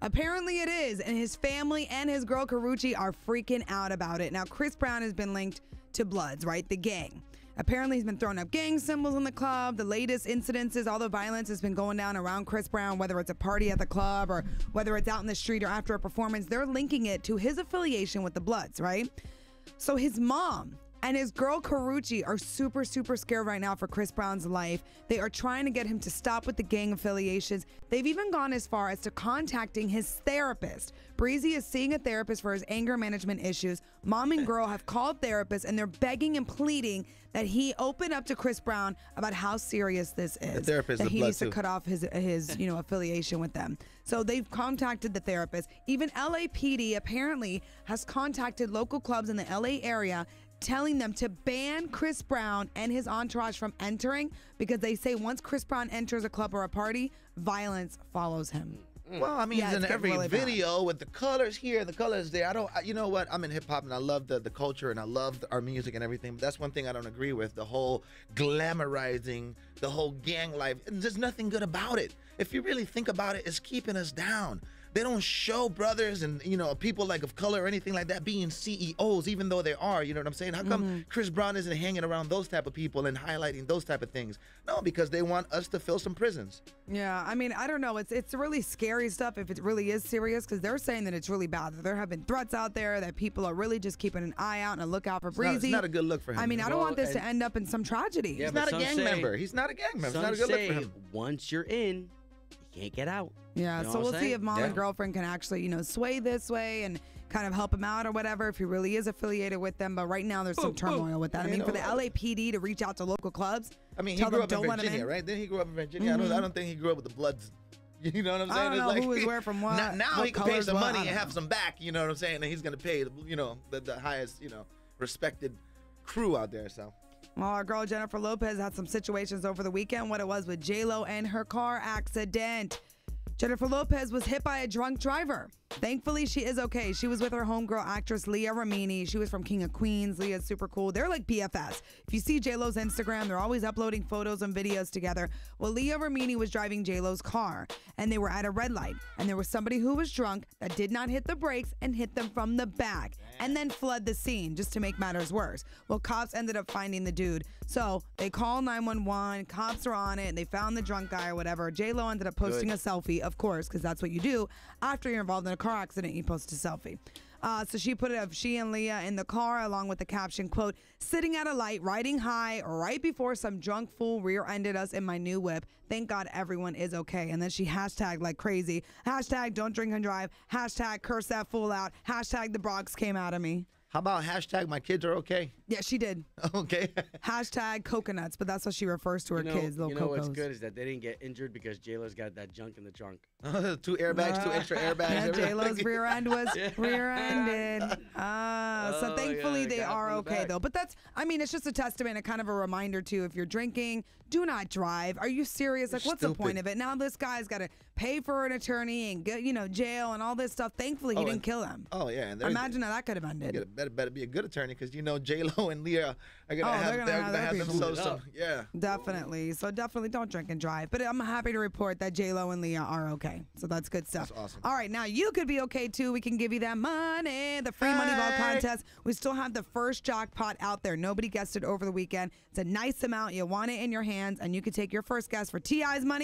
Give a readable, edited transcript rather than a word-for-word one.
Apparently it is, and his family and his girl Karrueche are freaking out about it. Now, Chris Brown has been linked to Bloods, right? The gang. Apparently, he's been throwing up gang symbols in the club. The latest incidences, all the violence has been going down around Chris Brown, whether it's a party at the club or whether it's out in the street or after a performance. They're linking it to his affiliation with the Bloods, right? So his mom and his girl Karrueche are super, super scared right now for Chris Brown's life. They are trying to get him to stop with the gang affiliations. They've even gone as far as to contacting his therapist. Breezy is seeing a therapist for his anger management issues. Mom and girl have called therapists, and they're begging and pleading that he open up to Chris Brown about how serious this is. The therapist, that the he blood needs to too. cut off his affiliation with them. So they've contacted the therapist. Even LAPD apparently has contacted local clubs in the LA area, telling them to ban Chris Brown and his entourage from entering because they say once Chris Brown enters a club or a party, violence follows him. Well, I mean, Yeah, he's in it's getting every really bad. video with the colors here and the colors there. You know what? I'm in hip hop and I love the culture and I love our music and everything. But that's one thing I don't agree with: the whole glamorizing, the whole gang life. And there's nothing good about it. If you really think about it, it's keeping us down. They don't show brothers and, people like of color or anything like that being CEOs, even though they are, you know what I'm saying? How come Chris Brown isn't hanging around those type of people and highlighting those type of things? No, because they want us to fill some prisons. Yeah, I mean, I don't know. It's really scary stuff if it really is serious because they're saying that it's really bad. That there have been threats out there, that people are really just keeping an eye out and a lookout for Breezy. It's not a good look for him. I mean, I don't want this to end up in some tragedy. He's not a gang member. He's not a gang member. It's not a good look for him. Once you're in, you can't get out. Yeah, You know so what we'll I'm see saying? if mom and girlfriend can actually, sway this way and kind of help him out or whatever if he really is affiliated with them. But right now there's some turmoil with that. I mean, for the LAPD to reach out to local clubs, I mean, he tell grew them up in don't let him Virginia, in. right? Then he grew up in Virginia. I don't think he grew up with the Bloods. You know what I'm saying? I don't know It's like, who is where from what. Now what he can pay colors some what, money I and don't have know. some back. You know what I'm saying? And he's gonna pay, the highest, respected crew out there. So. Well, our girl Jennifer Lopez had some situations over the weekend. What it was with J-Lo and her car accident. Jennifer Lopez was hit by a drunk driver. Thankfully, she is okay. She was with her homegirl actress Leah Remini. She was from King of Queens. Leah's super cool. They're like BFFs. If you see J-Lo's Instagram, they're always uploading photos and videos together. Well, Leah Remini was driving J-Lo's car, and they were at a red light. And there was somebody who was drunk that did not hit the brakes and hit them from the back and then fled the scene just to make matters worse. Well, cops ended up finding the dude. So they called 911. Cops are on it, and they found the drunk guy or whatever. J-Lo ended up posting a selfie, of course, because that's what you do. After you're involved in a car accident, you post a selfie. So she put it of she and Leah in the car along with the caption, quote, "Sitting at a light, riding high right before some drunk fool rear-ended us in my new whip. Thank God everyone is okay." And then she hashtagged like crazy. Hashtag don't drink and drive. Hashtag curse that fool out. Hashtag the Bronx came out of me. How about hashtag my kids are okay? Yeah, she did. Okay. Hashtag coconuts, but that's what she refers to her kids, little You know cocos. what's good is that they didn't get injured because J-Lo's got that junk in the trunk. 2 airbags, 2 extra airbags. Yeah, everything. J-Lo's rear end was rear-ended. So Oh, thankfully yeah, they got it are from the okay, back. though. But it's just a testament and kind of a reminder, too. If you're drinking, do not drive. Are you serious? Like, what's the point of it? Now this guy's got to pay for an attorney and get, jail and all this stuff. Thankfully, he didn't kill him. Oh, yeah. And Imagine how that could have ended. Better be a good attorney because, J-Lo and Leah are going to they're gonna have their them people. some, yeah. Definitely. So definitely don't drink and drive. But I'm happy to report that J-Lo and Leah are okay. So that's good stuff. That's awesome. All right, now you could be okay too. We can give you that money, the free money ball contest. We still have the first jackpot out there. Nobody guessed it over the weekend. It's a nice amount. You want it in your hands, and you can take your first guess for T.I.'s money.